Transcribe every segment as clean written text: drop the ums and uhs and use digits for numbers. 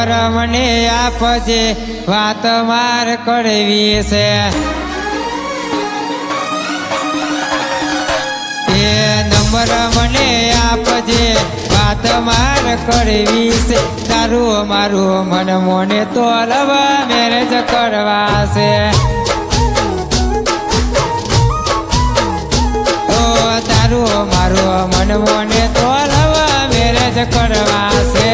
number મને આપજે વાત માર કરવી છે એ નંબર મને આપજે વાત માર કરવી છે તારું મારું મન મોને તો લવ મેરેજ કરવા છે તારું મારું મન મોને તો લવ મેરેજ કરવા છે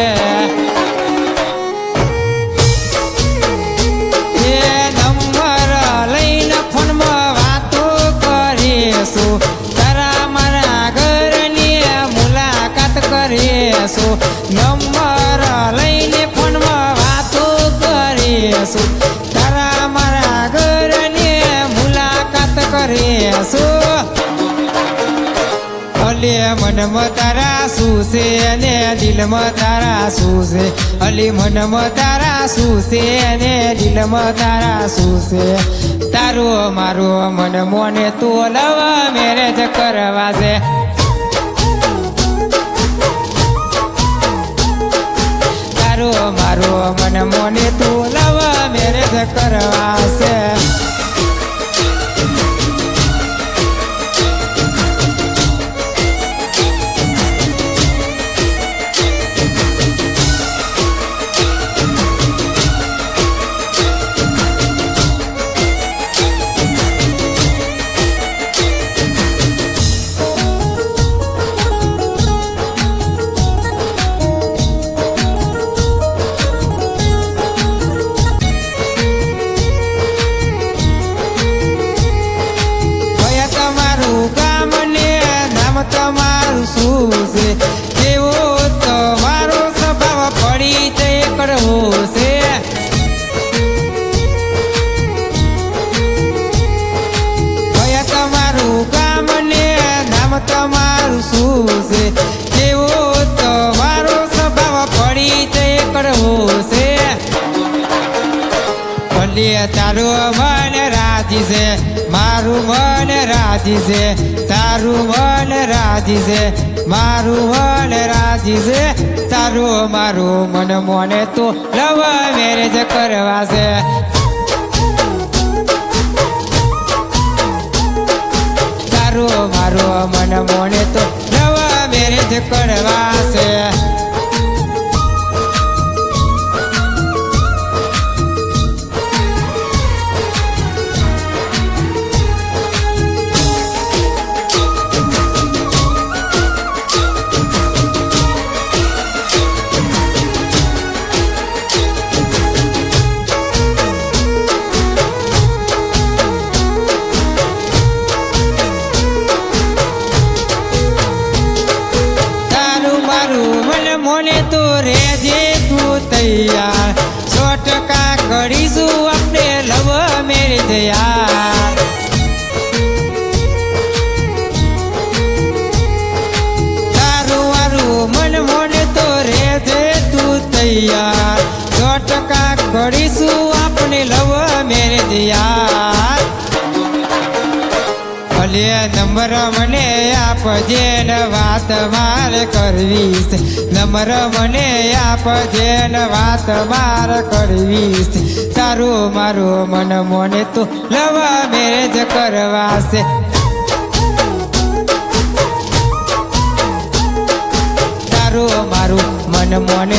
એ નંબર લઈને ફોનમાં વાતો કરીશું તારા મારા ઘરની મુલાકાત કરીશું નંબર લઈને ફોનમાં વાતો કરીશું તારા મારા ઘરની મુલાકાત કરીશું અલી મનમાં તારા શું છે અને દિલમાં તારા શું છે અલી મનમાં તારા શું છે અને દિલમાં તારા શું છે તારું મારું મન મોને તો લવ મેરેજ કરવા છે તારું મારું મન મોને તો લવ મેરેજ કરવા છે તમારું શું છે કેવો તમારો સ્વભાવ પરિચય કરવો છે કયા તમારું કામ ને નામ તમારું શું છે કેવો તમારો સ્વભાવ પરિચય કરવો છે તારું મન રાજી છે મારું મન રાજી છે તારું મન રાજી છે મારું મન રાજી છે તારું મારું મન મોને તો લવ મેરેજ કરવા છે તારું મારું મન મોને તો લવ મેરેજ કરવા છે મોને તો રેજે તું તૈયાર 100% કરીશું આપણે લવ મેરેજ યાર તારું મારું મન મોને તો રેજે તું તૈયાર 100% કરીશું આપણે લવ મેરેજ યાર ભલે નંબર મને આપજે ને વાત માર કરવી છે નંબર મને આપજે ને વાત માર કરવી છે તારું મારું મન મોને તો લવ મેરેજ કરવા છે તારું મારું મન મોને